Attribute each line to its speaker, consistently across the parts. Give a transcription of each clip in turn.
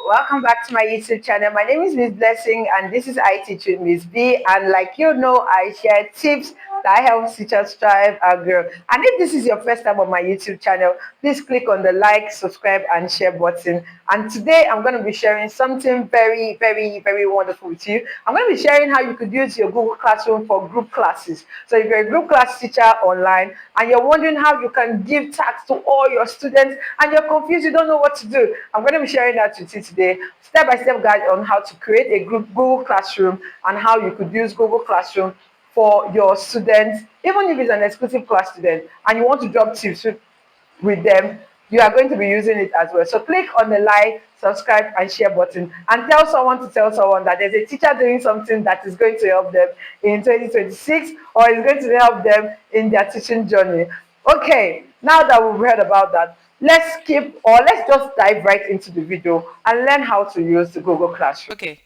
Speaker 1: welcome back to my YouTube channel. My name is Miss Blessing and this is I Teach with Miss B, and like you know, I share tips that help teachers thrive and grow. And if this is your first time on my YouTube channel, please click on the like, subscribe and share button. And today I'm going to be sharing something very wonderful with you. I'm going to be sharing how you could use your Google Classroom for group classes. So if you're a group class teacher online and you're wondering how you can give tasks to all your students and you're confused, you don't know what to do, I'm going to be sharing that with you today. Step-by-step guide on how to create a group Google Classroom and how you could use Google Classroom for your students, even if it's an exclusive class student and you want to drop tips with them, you are going to be using it as well. So click on the like, subscribe and share button and tell someone to tell someone that there's a teacher doing something that is going to help them in 2026 or is going to help them in their teaching journey. Okay, now that we've heard about that, let's just dive right into the video and learn how to use the Google Classroom.
Speaker 2: Okay,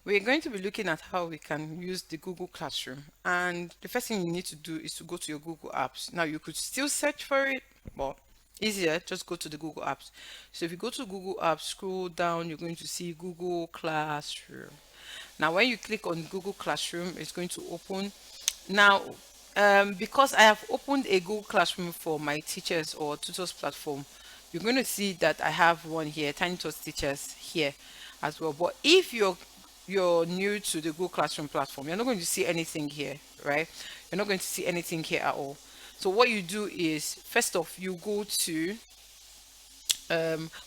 Speaker 2: we're going to be looking at how we can use the Google Classroom. And the first thing you need to do is to go to your Google Apps. Now, you could still search for it, but easier, just go to the Google Apps. So if you go to Google Apps, scroll down, you're going to see Google Classroom. Now, when you click on Google Classroom, it's going to open. Now, because I have opened a Google Classroom for my teachers or tutors platform, you're going to see that I have one here, Tiny Tots Teachers here as well. But if you're new to the Google Classroom platform, you're not going to see anything here, right? You're not going to see anything here at all. So what you do is, first off, you go to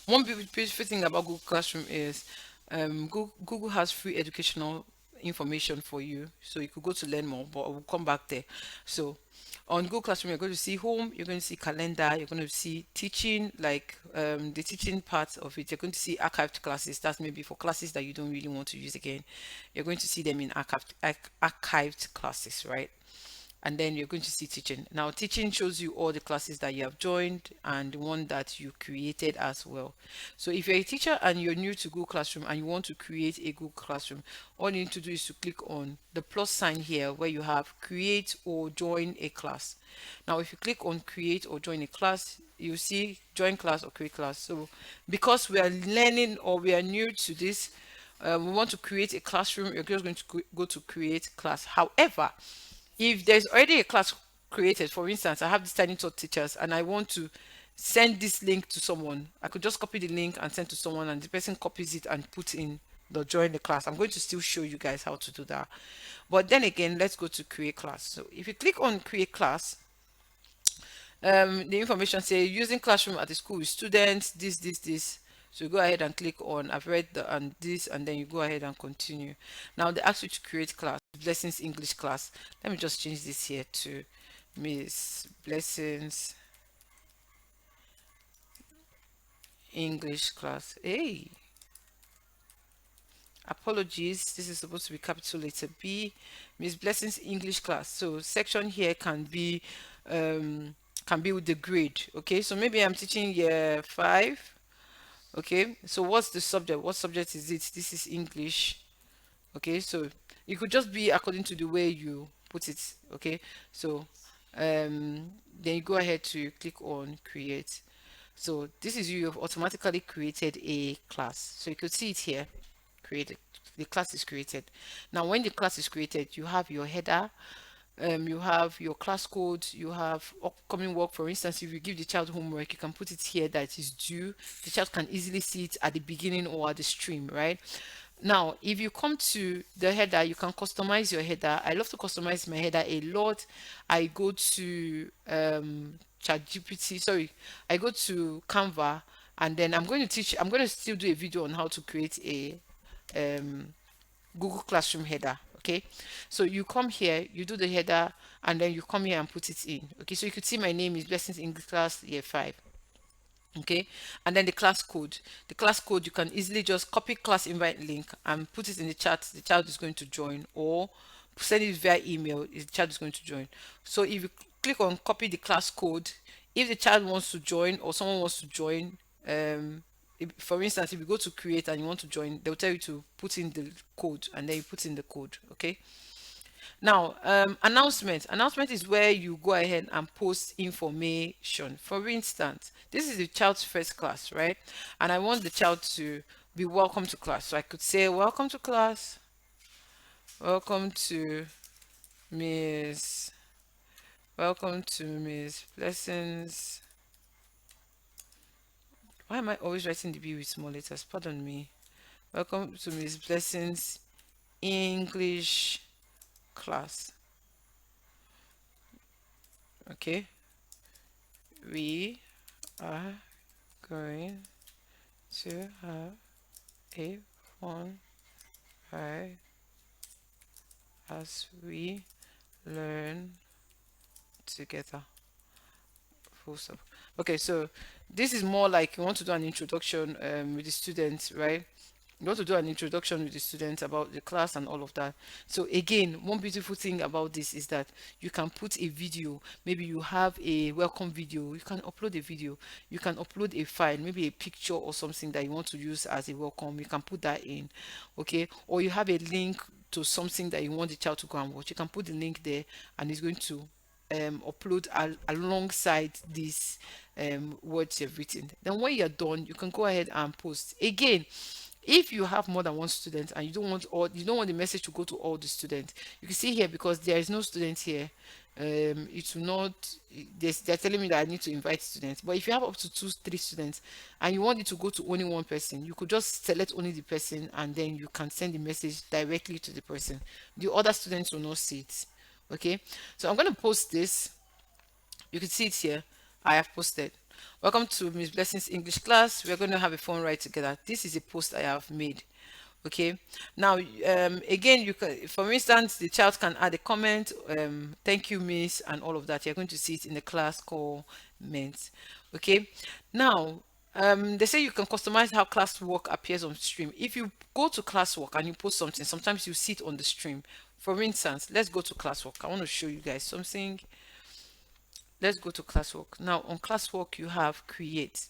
Speaker 2: one beautiful thing about Google Classroom is Google has free educational information for you. So you could go to learn more, but I will come back there. So on Google Classroom, you're going to see home, you're going to see calendar, you're going to see teaching, like the teaching part of it. You're going to see archived classes. That's maybe for classes that you don't really want to use again. You're going to see them in archived classes, right? And then you're going to see teaching. Now, teaching shows you all the classes that you have joined and the one that you created as well. So if you're a teacher and you're new to Google Classroom and you want to create a Google Classroom, all you need to do is to click on the plus sign here where you have create or join a class. Now, if you click on create or join a class, you see join class or create class. So because we are learning or we are new to this, we want to create a classroom, you're just going to go to create class. However, if there's already a class created, for instance, I have this Tiny Tot Teachers and I want to send this link to someone, I could just copy the link and send to someone and the person copies it and put in the join the class. I'm going to still show you guys how to do that. But then again, let's go to create class. So if you click on create class, the information say using classroom at the school with students, this. So you go ahead and click on I've read the and this, and then you go ahead and continue. Now they ask you to create class, Blessings English class. Let me just change this here to Miss Blessings English class. Hey, apologies, this is supposed to be capital letter B, Miss Blessings English class. So section here can be with the grade. Okay, so maybe I'm teaching year 5. Okay, so what's the subject? What subject is it? This is English. Okay, so it could just be according to the way you put it. Okay, so then you go ahead to click on create. So this is you have automatically created a class. So you could see it here, created. The class is created. Now when the class is created, you have your header, you have your class code, you have upcoming work. For instance, if you give the child homework, you can put it here that it is due. The child can easily see it at the beginning or at the stream, right? Now, if you come to the header, you can customize your header. I love to customize my header a lot. I go to ChatGPT, sorry, I go to Canva, and then I'm going to still do a video on how to create a Google Classroom header. Okay, so you come here, you do the header, and then you come here and put it in. Okay, so you could see my name is Blessings English Class Year 5. Okay, and then the class code, you can easily just copy class invite link and put it in the chat. The child is going to join, or send it via email, the child is going to join. So if you click on copy the class code, if the child wants to join or someone wants to join, for instance, if you go to create and you want to join, they'll tell you to put in the code, and then you put in the code. Okay, now, announcement is where you go ahead and post information. For instance, this is the child's first class, right? And I want the child to be welcome to class. So I could say welcome to class, welcome to Miss, welcome to Miss Blessings. Why am I always writing the B with small letters? Pardon me. Welcome to Miss Blessings English class. Okay, we are going to have a fun ride as we learn together. Full stop. Okay, so this is more like you want to do an introduction with the students, right? You want to do an introduction with the students about the class and all of that. So again, one beautiful thing about this is that you can put a video. Maybe you have a welcome video, you can upload a video, you can upload a file, maybe a picture or something that you want to use as a welcome, you can put that in. Okay, or you have a link to something that you want the child to go and watch, you can put the link there, and it's going to upload alongside these words you've written. Then when you're done, you can go ahead and post again. If you have more than one student and you don't want the message to go to all the students, you can see here, because there is no student here, it will not, they're telling me that I need to invite students. But if you have up to two, three students and you want it to go to only one person, you could just select only the person, and then you can send the message directly to the person. The other students will not see it. Okay, so I'm going to post this. You can see it here. I have posted. Welcome to Miss Blessing's English class. We're going to have a fun ride together. This is a post I have made. Okay. Now, again, you can, for instance, the child can add a comment. Thank you, Miss, and all of that. You're going to see it in the class comments. Okay. Now, they say you can customize how classwork appears on stream. If you go to classwork and you post something, sometimes you see it on the stream. For instance, let's go to classwork. I want to show you guys something. Let's go to classwork. Now on classwork you have create.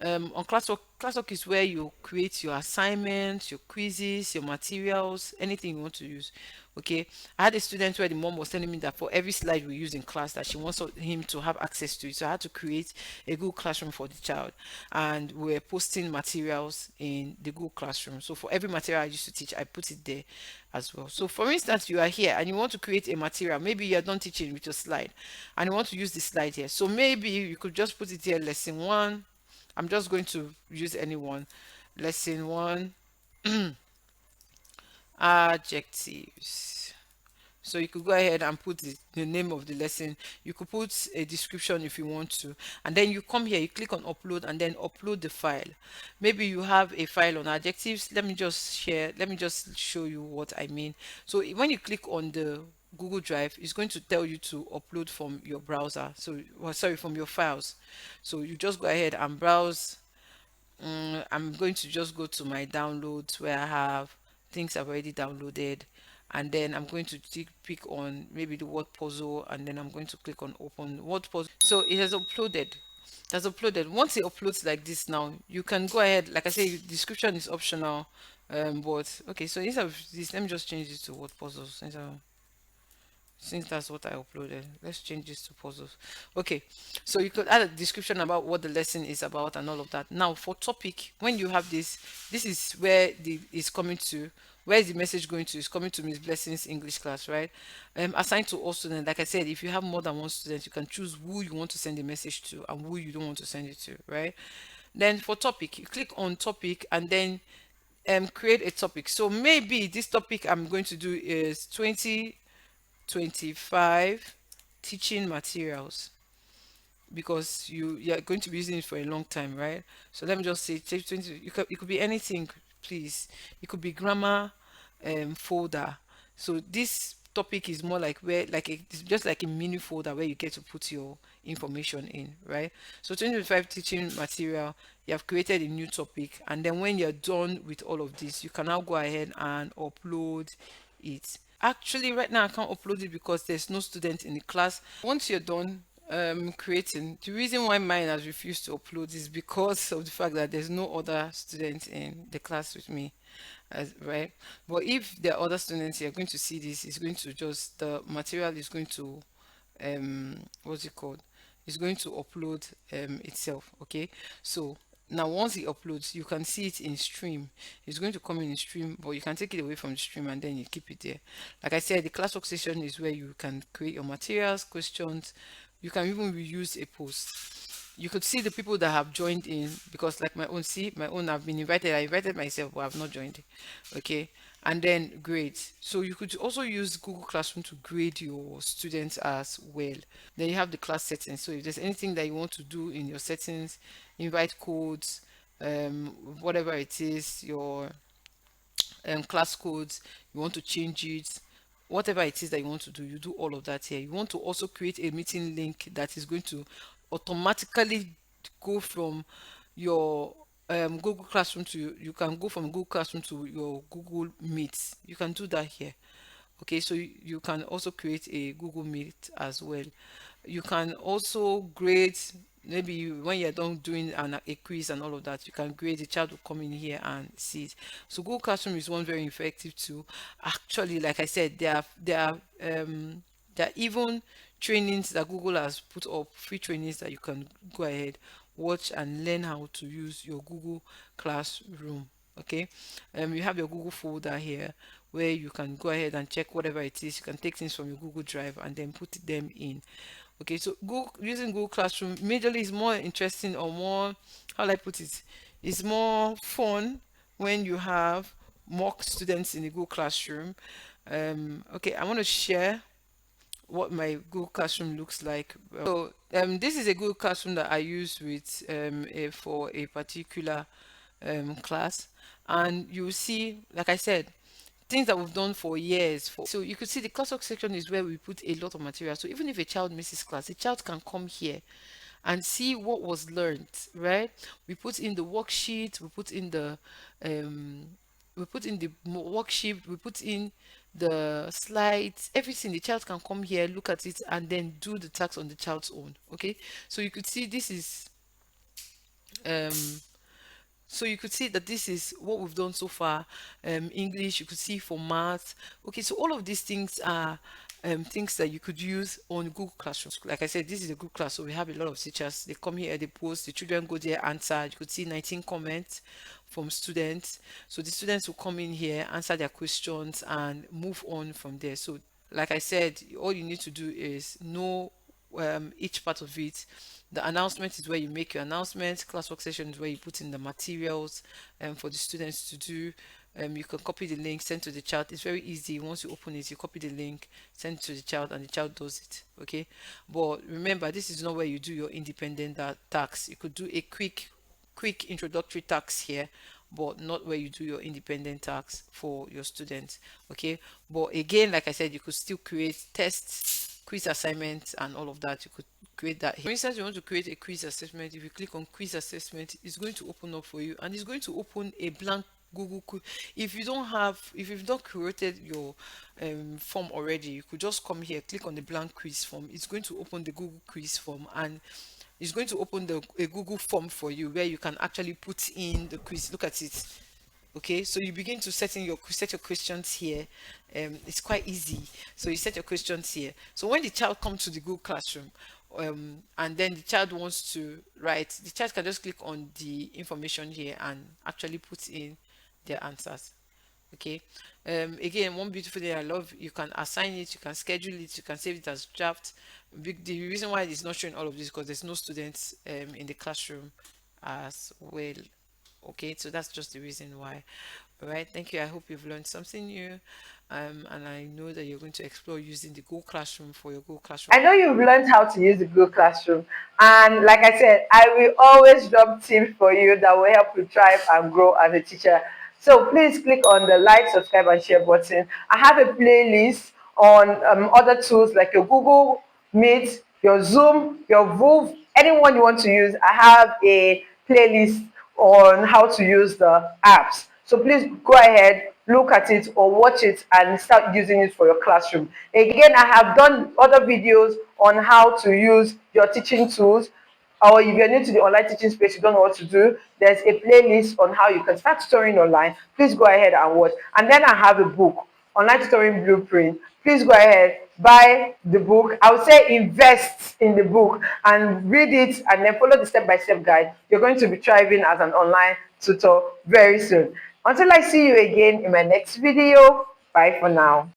Speaker 2: On classwork is where you create your assignments, your quizzes, your materials, anything you want to use. Okay, I had a student where the mom was telling me that for every slide we use in class that she wants him to have access to it, so I had to create a Google Classroom for the child, and we're posting materials in the Google Classroom. So for every material I used to teach, I put it there as well. So for instance, you are here and you want to create a material, maybe you're done teaching with your slide and you want to use the slide here, so maybe you could just put it here, lesson one. I'm just going to use anyone. Lesson one, adjectives. So you could go ahead and put the name of the lesson. You could put a description if you want to. And then you come here, you click on upload and then upload the file. Maybe you have a file on adjectives. Let me just show you what I mean. So when you click on the Google Drive, it's going to tell you to upload from your browser. So, well, sorry, from your files. So you just go ahead and browse. I'm going to just go to my downloads where I have things I've already downloaded, and then I'm going to pick on maybe the word puzzle, and then I'm going to click on open word puzzle. So it has uploaded. It has uploaded. Once it uploads like this, now you can go ahead. Like I say, description is optional. But okay, so instead of this, let me just change it to word puzzles since that's what I uploaded. Let's change this to puzzles. Okay, so you could add a description about what the lesson is about and all of that. Now for topic, when you have this is where the is coming to, where is the message going to? It's coming to Miss Blessing's English class, right? Assigned to all students. Like I said, if you have more than one student, you can choose who you want to send the message to and who you don't want to send it to, right? Then for topic, you click on topic and then create a topic. So maybe this topic I'm going to do is 2025 teaching materials, because you're going to be using it for a long time, right? So let me just say take 20. It could be anything, please. It could be grammar folder. So this topic is more like where, like it's just like a mini folder where you get to put your information in, right? So 2025 teaching material, you have created a new topic, and then when you're done with all of this, you can now go ahead and upload it. Actually right now I can't upload it because there's no student in the class. Once you're done creating, the reason why mine has refused to upload is because of the fact that there's no other students in the class with me, right? But if there are other students, you're going to see this. It's going to just, the material is going to what's it called, it's going to upload itself. Okay, so Now, once it uploads, you can see it in stream. It's going to come in stream, but you can take it away from the stream and then you keep it there. Like I said, the classwork session is where you can create your materials, questions. You can even reuse a post. You could see the people that have joined in, because like my own, see my own, I've been invited. I invited myself, but I've not joined. Okay, and then grades. So you could also use Google Classroom to grade your students as well. Then you have the class settings. So if there's anything that you want to do in your settings, invite codes, whatever it is, your class codes, you want to change it, whatever it is that you want to do, you do all of that here. You want to also create a meeting link that is going to automatically go from your Google Classroom to, you can go from Google Classroom to your Google Meet. You can do that here. Okay, so you can also create a Google Meet as well. You can also grade, maybe when you're done doing a quiz and all of that, you can grade, the child will come in here and see it. So Google Classroom is one very effective tool. Actually, like I said, there are even trainings that Google has put up, free trainings that you can go ahead, watch and learn how to use your Google Classroom. Okay, you have your Google folder here where you can go ahead and check whatever it is. You can take things from your Google Drive and then put them in. Okay, so Google, using Google Classroom majorly is more interesting, or more, how do I put it? It's more fun when you have mock students in the Google Classroom. Okay, I want to share what my Google Classroom looks like. So this is a Google Classroom that I use with for a particular class, and you see, like I said, things that we've done for years. So you could see the classwork section is where we put a lot of material. So even if a child misses class, the child can come here and see what was learned, right? We put in the worksheet, um, we put in the worksheet, we put in the slides, everything. The child can come here, look at it, and then do the task on the child's own. Okay, so you could see this is um so you could see that this is what we've done so far. English, you could see for math. Okay, so all of these things are things that you could use on Google Classroom. Like I said, this is a Google Class, so we have a lot of teachers. They come here, they post, the children go there, answer. You could see 19 comments from students. So the students will come in here, answer their questions, and move on from there. So like I said, all you need to do is know each part of it. The announcement is where you make your announcement. Classwork session is where you put in the materials for the students to do. You can copy the link, send to the child. It's very easy. Once you open it, you copy the link, send to the child, and the child does it. Okay, but remember, this is not where you do your independent tasks. You could do a quick introductory tasks here, but not where you do your independent tasks for your students. Okay, but again, like I said, you could still create tests, quiz assignments, and all of that. You could create that here. For instance, you want to create a quiz assessment. If you click on quiz assessment, it's going to open up for you, and it's going to open a blank Google quiz. If you've not created your form already, you could just come here, click on the blank quiz form. It's going to open the Google quiz form, and it's going to open a Google form for you where you can actually put in the quiz. Look at it. Okay, so you begin to set your questions here. It's quite easy. So you set your questions here. So when the child comes to the Google Classroom, and then the child wants to write, the child can just click on the information here and actually put in their answers. Okay, again, one beautiful thing I love, you can assign it, you can schedule it, you can save it as draft. The reason why it's not showing all of this because there's no students in the classroom as well. Okay, so that's just the reason why. All right, thank you. I hope you've learned something new, and I know that you're going to explore using the Google Classroom for your Google Classroom.
Speaker 1: I know you've learned how to use the Google Classroom. And like I said, I will always drop tips for you that will help you thrive and grow as a teacher. So please click on the like, subscribe, and share button. I have a playlist on other tools like your Google Meet, your Zoom, your Voov, anyone you want to use. I have a playlist on how to use the apps. So please go ahead, look at it or watch it and start using it for your classroom. Again, I have done other videos on how to use your teaching tools, or if you're new to the online teaching space, you don't know what to do, there's a playlist on how you can start tutoring online. Please go ahead and watch. And then I have a book Online Tutoring Blueprint, please go ahead, buy the book. I would say invest in the book and read it and then follow the step-by-step guide. You're going to be thriving as an online tutor very soon. Until I see you again in my next video, bye for now.